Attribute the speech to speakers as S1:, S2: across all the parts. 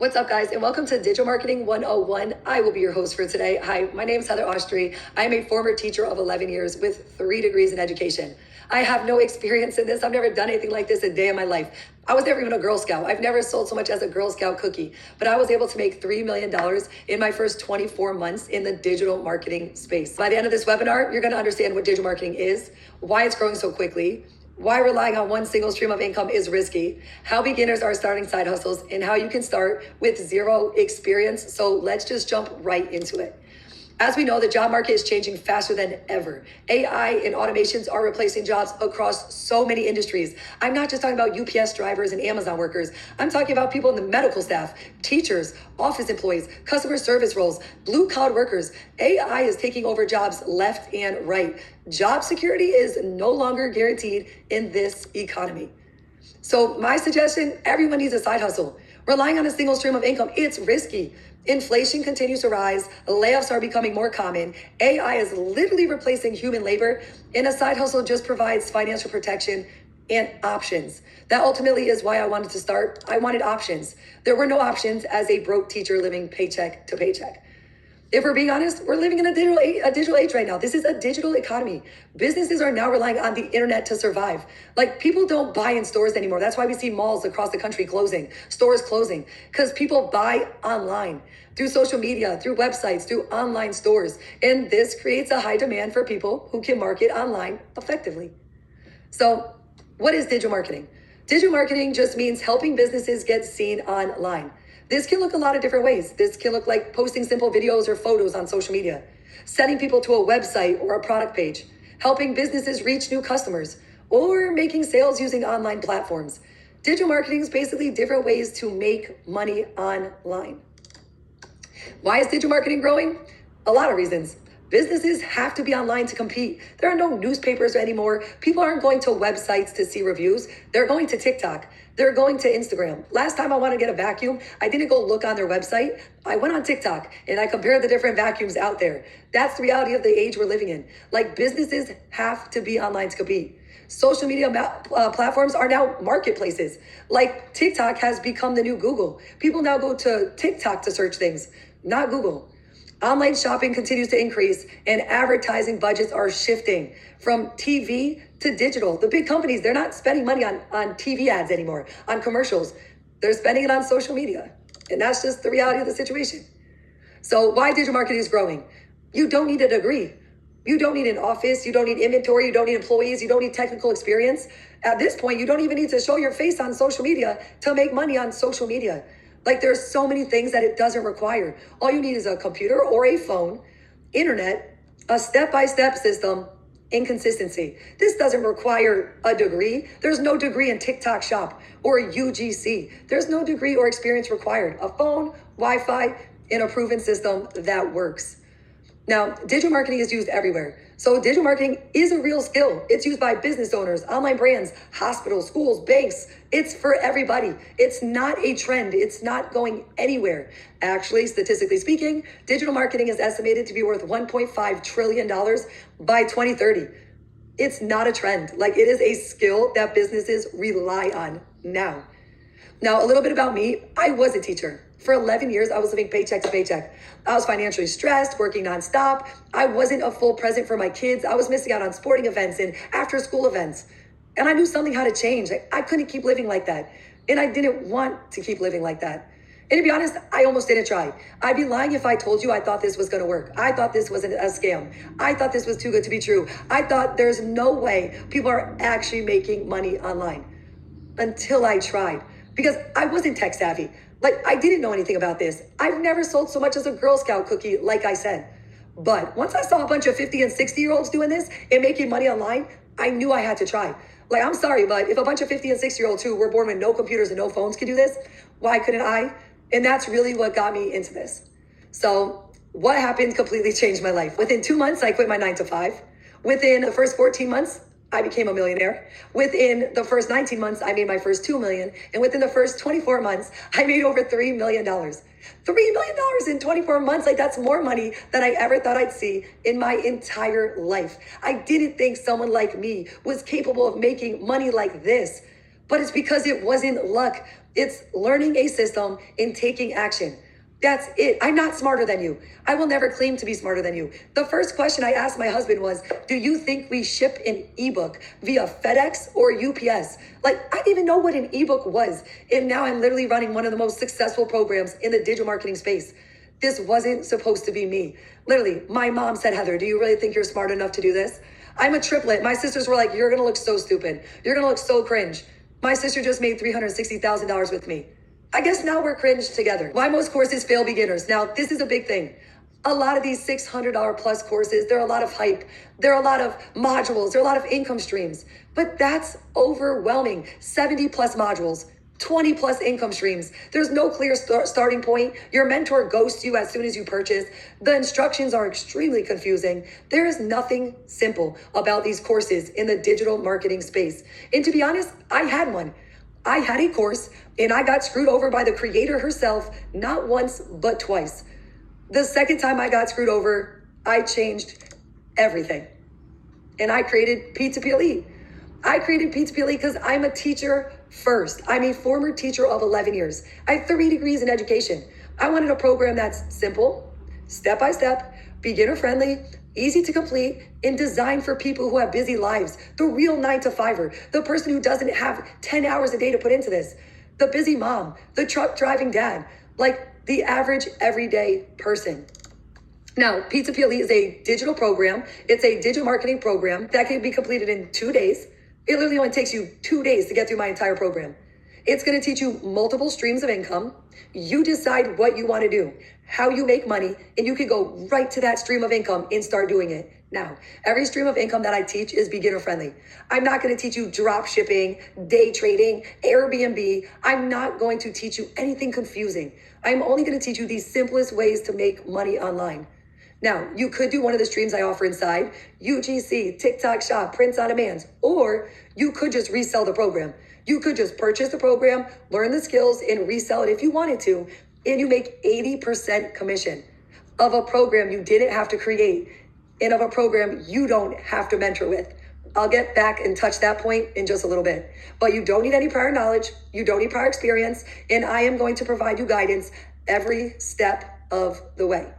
S1: What's up, guys, and welcome to Digital Marketing 101. I will be your host for today. Hi, my name is Heather Austri. I am a former teacher of 11 years with 3 degrees in education. I have no experience in this. I've never done anything like this a day in my life. I was never even a Girl Scout. I've never sold so much as a Girl Scout cookie, but I was able to make $3 million in my first 24 months in the digital marketing space. By the end of this webinar, you're gonna understand what digital marketing is, why it's growing so quickly, why relying on one single stream of income is risky, how beginners are starting side hustles, and how you can start with zero experience. So let's just jump right into it. As we know, the job market is changing faster than ever. AI and automations are replacing jobs across so many industries. I'm not just talking about UPS drivers and Amazon workers. I'm talking about people in the medical staff, teachers, office employees, customer service roles, blue collar workers. AI is taking over jobs left and right. Job security is no longer guaranteed in this economy. So my suggestion, everyone needs a side hustle. Relying on a single stream of income, it's risky. Inflation continues to rise, layoffs are becoming more common, AI is literally replacing human labor, and a side hustle just provides financial protection and options. That ultimately is why I wanted to start. I wanted options. There were no options as a broke teacher living paycheck to paycheck. If we're being honest, we're living in a digital age right now. This is a digital economy. Businesses are now relying on the internet to survive. Like, people don't buy in stores anymore. That's why we see malls across the country closing, stores closing, because people buy online through social media, through websites, through online stores. And this creates a high demand for people who can market online effectively. So what is digital marketing? Digital marketing just means helping businesses get seen online. This can look a lot of different ways. This can look like posting simple videos or photos on social media, sending people to a website or a product page, helping businesses reach new customers, or making sales using online platforms. Digital marketing is basically different ways to make money online. Why is digital marketing growing? A lot of reasons. Businesses have to be online to compete. There are no newspapers anymore. People aren't going to websites to see reviews. They're going to TikTok. They're going to Instagram. Last time I wanted to get a vacuum, I didn't go look on their website. I went on TikTok and I compared the different vacuums out there. That's the reality of the age we're living in. Like, businesses have to be online to compete. Social media platforms are now marketplaces. Like, TikTok has become the new Google. People now go to TikTok to search things, not Google. Online shopping continues to increase and advertising budgets are shifting from TV to digital. The big companies, they're not spending money on TV ads anymore, on commercials. They're spending it on social media. And that's just the reality of the situation. So why digital marketing is growing? You don't need a degree. You don't need an office. You don't need inventory. You don't need employees. You don't need technical experience. At this point, you don't even need to show your face on social media to make money on social media. Like, there's so many things that it doesn't require. All you need is a computer or a phone, internet, a step-by-step system, and consistency. This doesn't require a degree. There's no degree in TikTok Shop or UGC. There's no degree or experience required. A phone, Wi-Fi, and a proven system that works. Now, digital marketing is used everywhere. So digital marketing is a real skill. It's used by business owners, online brands, hospitals, schools, banks. It's for everybody. It's not a trend. It's not going anywhere. Actually, statistically speaking, digital marketing is estimated to be worth $1.5 trillion by 2030. It's not a trend. Like, it is a skill that businesses rely on now. Now, a little bit about me. I was a teacher. For 11 years, I was living paycheck to paycheck. I was financially stressed, working nonstop. I wasn't a full present for my kids. I was missing out on sporting events and after school events. And I knew something had to change. I couldn't keep living like that. And I didn't want to keep living like that. And to be honest, I almost didn't try. I'd be lying if I told you I thought this was gonna work. I thought this was a scam. I thought this was too good to be true. I thought there's no way people are actually making money online until I tried. Because I wasn't tech savvy. Like, I didn't know anything about this. I've never sold so much as a Girl Scout cookie, like I said. But once I saw a bunch of 50 and 60-year-olds doing this and making money online, I knew I had to try. Like, I'm sorry, but if a bunch of 50 and 60-year-olds who were born with no computers and no phones could do this, why couldn't I? And that's really what got me into this. So what happened completely changed my life. Within 2 months, I quit my 9-to-5. Within the first 14 months, I became a millionaire. Within the first 19 months, I made my first $2 million. And within the first 24 months, I made over $3 million. $3 million in 24 months. Like, that's more money than I ever thought I'd see in my entire life. I didn't think someone like me was capable of making money like this. but it's because it wasn't luck. It's learning a system and taking action. That's it. I'm not smarter than you. I will never claim to be smarter than you. The first question I asked my husband was, do you think we ship an ebook via FedEx or UPS? Like, I didn't even know what an ebook was. And now I'm literally running one of the most successful programs in the digital marketing space. This wasn't supposed to be me. Literally, my mom said, Heather, do you really think you're smart enough to do this? I'm a triplet. My sisters were like, you're going to look so stupid. You're going to look so cringe. My sister just made $360,000 with me. I guess now we're cringe together. Why most courses fail beginners. Now, this is a big thing. A lot of these $600 plus courses, there are a lot of hype. There are a lot of modules. There are a lot of income streams. But that's overwhelming. 70 plus modules, 20 plus income streams. There's no clear starting point. Your mentor ghosts you as soon as you purchase. The instructions are extremely confusing. There is nothing simple about these courses in the digital marketing space. And to be honest, I had one. I had a course and I got screwed over by the creator herself, not once, but twice. The second time I got screwed over, I changed everything. And I created P2P Elite. I created P2P Elite because I'm a teacher first. I'm a former teacher of 11 years. I have 3 degrees in education. I wanted a program that's simple, step-by-step, beginner-friendly, easy to complete, and designed for people who have busy lives. The real 9-to-5er, the person who doesn't have 10 hours a day to put into this, the busy mom, the truck driving dad, like the average everyday person. Now, P2P Elite is a digital program. It's a digital marketing program that can be completed in 2 days. It literally only takes you 2 days to get through my entire program. It's going to teach you multiple streams of income. You decide what you want to do, how you make money, and you can go right to that stream of income and start doing it. Now, every stream of income that I teach is beginner friendly. I'm not going to teach you drop shipping, day trading, Airbnb. I'm not going to teach you anything confusing. I'm only going to teach you the simplest ways to make money online. Now, you could do one of the streams I offer inside, UGC, TikTok Shop, prints on demand, or you could just resell the program. You could just purchase the program, learn the skills, and resell it if you wanted to, and you make 80% commission of a program you didn't have to create and of a program you don't have to mentor with. I'll get back and touch that point in just a little bit. But you don't need any prior knowledge, you don't need prior experience, and I am going to provide you guidance every step of the way.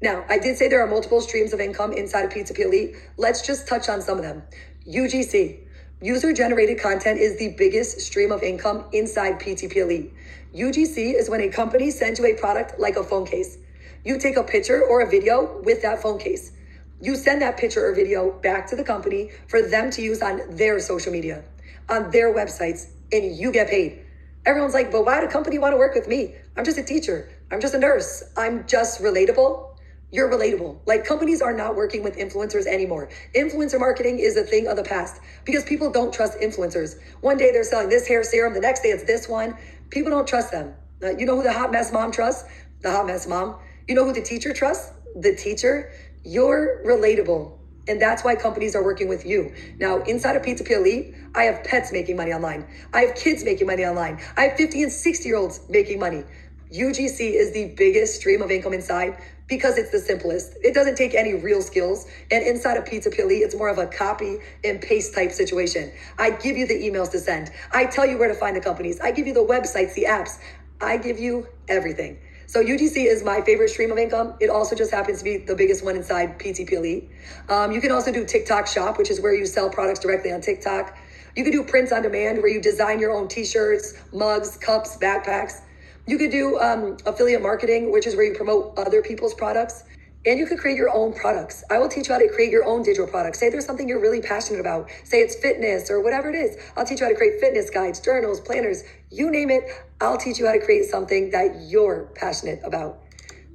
S1: Now, I did say there are multiple streams of income inside of P2P Elite. Let's just touch on some of them. UGC. User-generated content is the biggest stream of income inside P2P Elite. UGC is when a company sends you a product like a phone case. You take a picture or a video with that phone case. You send that picture or video back to the company for them to use on their social media, on their websites, and you get paid. Everyone's like, but why would a company want to work with me? I'm just a teacher. I'm just a nurse. I'm just relatable. You're relatable. Like, companies are not working with influencers anymore. Influencer marketing is a thing of the past because people don't trust influencers. One day they're selling this hair serum. The next day it's this one. People don't trust them. You know who the hot mess mom trusts? The hot mess mom. You know who the teacher trusts? The teacher. You're relatable. And that's why companies are working with you. Now, inside of P2P Elite, I have pets making money online. I have kids making money online. I have 50 and 60-year-olds making money. UGC is the biggest stream of income inside because it's the simplest. It doesn't take any real skills. And inside of P2P Elite, it's more of a copy and paste type situation. I give you the emails to send. I tell you where to find the companies. I give you the websites, the apps. I give you everything. So UGC is my favorite stream of income. It also just happens to be the biggest one inside P2P Elite. You can also do TikTok Shop, which is where you sell products directly on TikTok. You can do prints on demand, where you design your own t-shirts, mugs, cups, backpacks. You could do affiliate marketing, which is where you promote other people's products. And you could create your own products. I will teach you how to create your own digital products. Say there's something you're really passionate about. Say it's fitness or whatever it is. I'll teach you how to create fitness guides, journals, planners, you name it. I'll teach you how to create something that you're passionate about.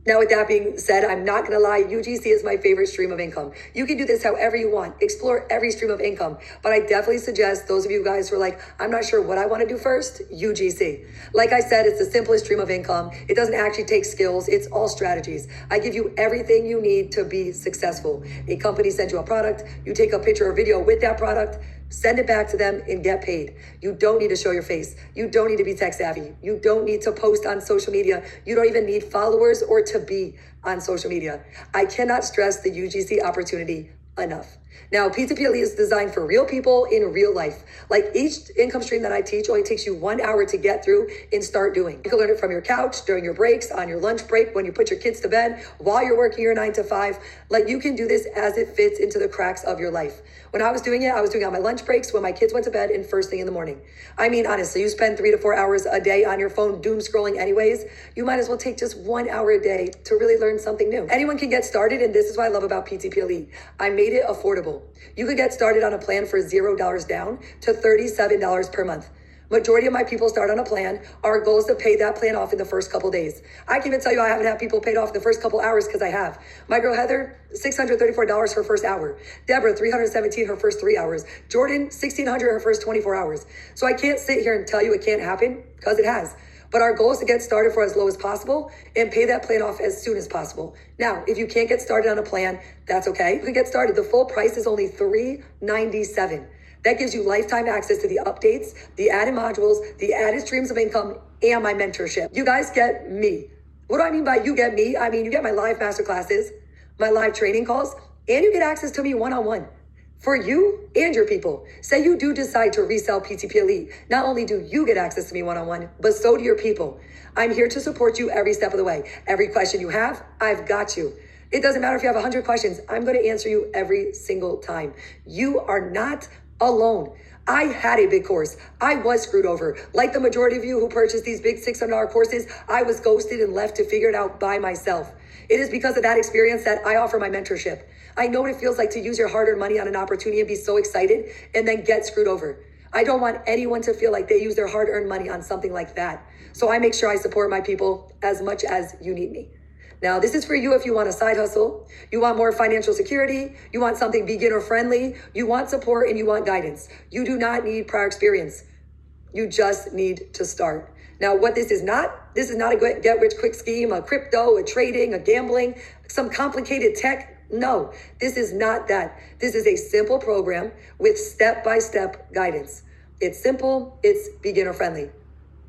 S1: Now, with that being said, I'm not going to lie, UGC is my favorite stream of income. You can do this however you want. Explore every stream of income. But I definitely suggest those of you guys who are like, I'm not sure what I want to do first, UGC. Like I said, it's the simplest stream of income. It doesn't actually take skills. It's all strategies. I give you everything you need to be successful. A company sends you a product. You take a picture or video with that product. Send it back to them and get paid. You don't need to show your face. You don't need to be tech savvy. You don't need to post on social media. You don't even need followers or to be on social media. I cannot stress the UGC opportunity enough. Now, P2PLE is designed for real people in real life. Like each income stream that I teach only takes you 1 hour to get through and start doing. You can learn it from your couch, during your breaks, on your lunch break, when you put your kids to bed, while you're working your 9 to 5. Like you can do this as it fits into the cracks of your life. When I was doing it on my lunch breaks, when my kids went to bed, and first thing in the morning. I mean, honestly, you spend 3 to 4 hours a day on your phone doom scrolling anyways. You might as well take just 1 hour a day to really learn something new. Anyone can get started, and this is what I love about P2PLE. I made it affordable. You could get started on a plan for $0 down to $37 per month. Majority of my people start on a plan. Our goal is to pay that plan off in the first couple days. I can even tell you I haven't had people paid off in the first couple hours because I have. My girl Heather, $634 her first hour. Deborah, $317 her first 3 hours. Jordan, $1,600 her first 24 hours. So I can't sit here and tell you it can't happen because it has. But our goal is to get started for as low as possible and pay that plan off as soon as possible. Now, if you can't get started on a plan, that's okay. You can get started. The full price is only $397. That gives you lifetime access to the updates, the added modules, the added streams of income, and my mentorship. You guys get me. What do I mean by you get me? I mean, you get my live masterclasses, my live training calls, and you get access to me one-on-one. For you and your people. Say you do decide to resell P2PLE. Not only do you get access to me one-on-one, but so do your people. I'm here to support you every step of the way. Every question you have, I've got you. It doesn't matter if you have 100 questions. I'm going to answer you every single time. You are not alone. I had a big course. I was screwed over. Like the majority of you who purchased these big $600 courses, I was ghosted and left to figure it out by myself. It is because of that experience that I offer my mentorship. I know what it feels like to use your hard-earned money on an opportunity and be so excited and then get screwed over. I don't want anyone to feel like they use their hard-earned money on something like that. So I make sure I support my people as much as you need me. Now, this is for you if you want a side hustle, you want more financial security, you want something beginner friendly, you want support, and you want guidance. You do not need prior experience. You just need to start. Now, what this is not a get-rich-quick scheme, a crypto, a trading, a gambling, some complicated tech. No, this is not that. This is a simple program with step-by-step guidance. It's simple, it's beginner-friendly.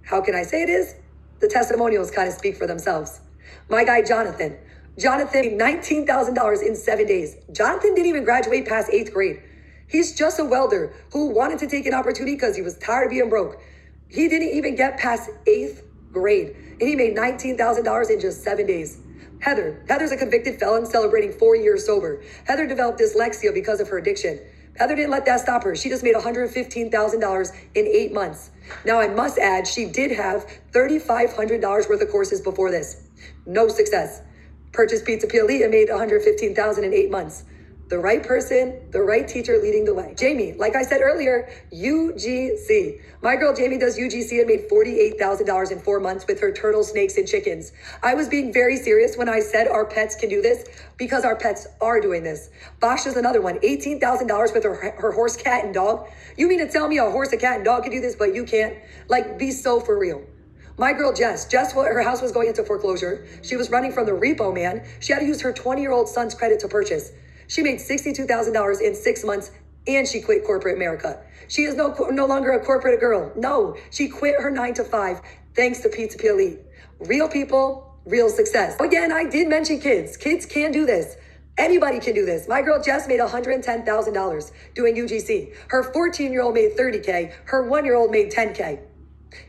S1: How can I say it is? The testimonials kind of speak for themselves. My guy, Jonathan made $19,000 in 7 days. Jonathan didn't even graduate past 8th grade. He's just a welder who wanted to take an opportunity because he was tired of being broke. He didn't even get past 8th grade, and he made $19,000 in just 7 days. Heather's a convicted felon celebrating 4 years sober. Heather developed dyslexia because of her addiction. Heather didn't let that stop her. She just made $115,000 in 8 months. Now, I must add, she did have $3,500 worth of courses before this. No success. Purchased P2PLE and made $115,000 in 8 months. The right person, the right teacher leading the way. Jamie, like I said earlier, UGC. My girl Jamie does UGC and made $48,000 in 4 months with her turtle, snakes, and chickens. I was being very serious when I said our pets can do this because our pets are doing this. Basha's another one, $18,000 with her horse, cat, and dog. You mean to tell me a horse, a cat, and dog can do this, but you can't? Like, be so for real. My girl Jess, her house was going into foreclosure. She was running from the repo man. She had to use her 20-year-old son's credit to purchase. She made $62,000 in 6 months, and she quit corporate America. She is no longer a corporate girl. No, she quit her 9 to 5 thanks to P2PLE. Real people, real success. Again, I did mention kids. Kids can do this. Anybody can do this. My girl Jess made $110,000 doing UGC. Her 14-year-old made $30K. Her 1-year-old made $10K.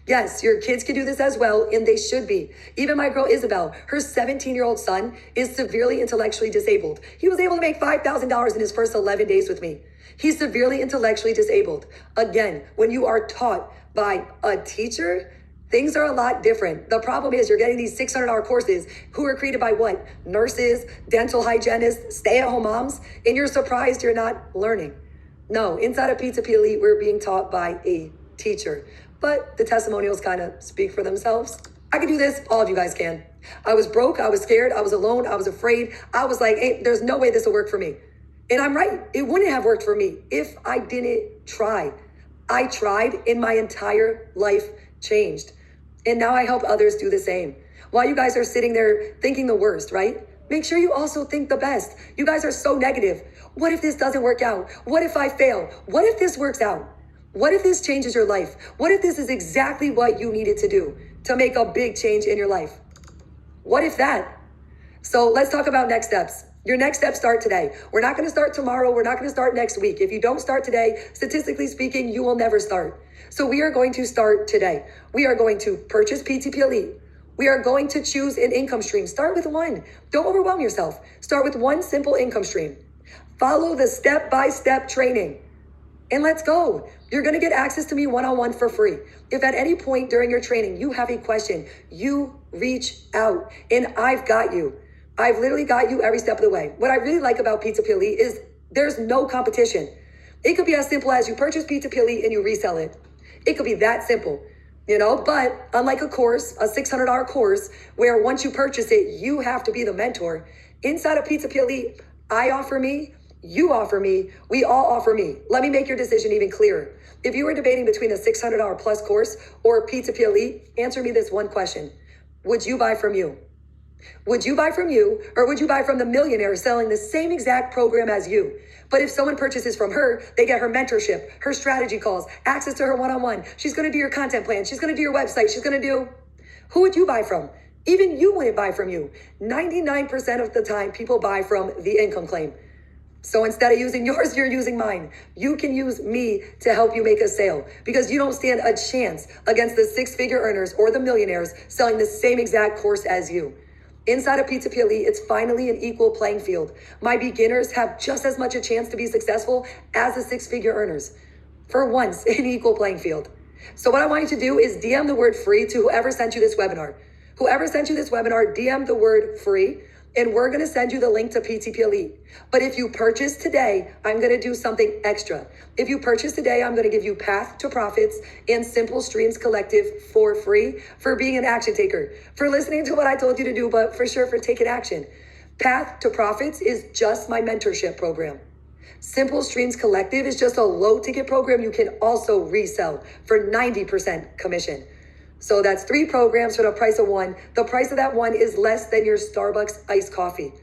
S1: Yes, your kids can do this as well, and they should be. Even my girl Isabel, her 17-year-old son is severely intellectually disabled. He was able to make $5,000 in his first 11 days with me. He's severely intellectually disabled. Again, when you are taught by a teacher, things are a lot different. The problem is you're getting these $600 courses who are created by what? Nurses, dental hygienists, stay-at-home moms, and you're surprised you're not learning. No, inside of P2PLE, we're being taught by a teacher. But the testimonials kind of speak for themselves. I can do this. All of you guys can. I was broke. I was scared. I was alone. I was afraid. I was like, hey, there's no way this will work for me. And I'm right. It wouldn't have worked for me if I didn't try. I tried and my entire life changed. And now I help others do the same. While you guys are sitting there thinking the worst, right? Make sure you also think the best. You guys are so negative. What if this doesn't work out? What if I fail? What if this works out? What if this changes your life? What if this is exactly what you needed to do to make a big change in your life? What if that? So let's talk about next steps. Your next steps start today. We're not going to start tomorrow. We're not going to start next week. If you don't start today, statistically speaking, you will never start. So we are going to start today. We are going to purchase PTP Elite. We are going to choose an income stream. Start with one. Don't overwhelm yourself. Start with one simple income stream. Follow the step-by-step training. And let's go. You're going to get access to me one-on-one for free. If at any point during your training you have a question, you reach out and I've got you. I've literally got you every step of the way. What I really like about P2P Elite is there's no competition. It could be as simple as you purchase P2P Elite and you resell it. It could be that simple, but unlike a course, a $600 course, where once you purchase it, you have to be the mentor. Inside of P2P Elite, I offer me, you offer me, we all offer me. Let me make your decision even clearer. If you were debating between a $600 plus course or P2P Elite, answer me this one question. Would you buy from you? Would you buy from you, or would you buy from the millionaire selling the same exact program as you? But if someone purchases from her, they get her mentorship, her strategy calls, access to her one-on-one. She's going to do your content plan. She's going to do your website. She's going to do... Who would you buy from? Even you wouldn't buy from you. 99% of the time, people buy from the income claim. So instead of using yours, you're using mine. You can use me to help you make a sale because you don't stand a chance against the six-figure earners or the millionaires selling the same exact course as you. Inside of P2P Elite, it's finally an equal playing field. My beginners have just as much a chance to be successful as the six-figure earners. For once, an equal playing field. So what I want you to do is DM the word free to whoever sent you this webinar. Whoever sent you this webinar, DM the word free, and we're going to send you the link to P2P Elite. But if you purchase today, I'm going to do something extra. If you purchase today, I'm going to give you Path to Profits and Simple Streams Collective for free for being an action taker, for listening to what I told you to do, but for sure for taking action. Path to Profits is just my mentorship program. Simple Streams Collective is just a low ticket program you can also resell for 90% commission. So that's 3 programs for the price of one. The price of that one is less than your Starbucks iced coffee.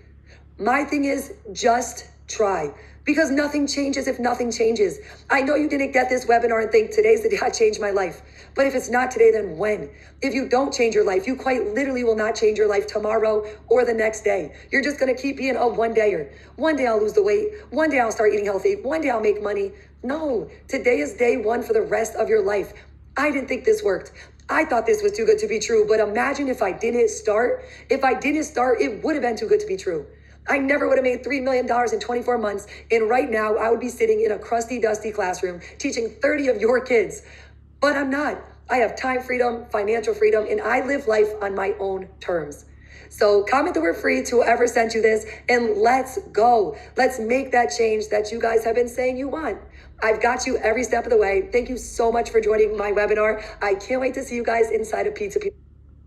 S1: My thing is just try, because nothing changes if nothing changes. I know you didn't get this webinar and think today's the day I changed my life. But if it's not today, then when? If you don't change your life, you quite literally will not change your life tomorrow or the next day. You're just going to keep being a one-dayer. One day I'll lose the weight. One day I'll start eating healthy. One day I'll make money. No, today is day one for the rest of your life. I didn't think this worked. I thought this was too good to be true, but imagine if I didn't start. If I didn't start, it would have been too good to be true. I never would have made $3 million in 24 months. And right now I would be sitting in a crusty, dusty classroom teaching 30 of your kids. But I'm not. I have time freedom, financial freedom, and I live life on my own terms. So comment the word free to whoever sent you this, and let's go. Let's make that change that you guys have been saying you want. I've got you every step of the way. Thank you so much for joining my webinar. I can't wait to see you guys inside of P2P.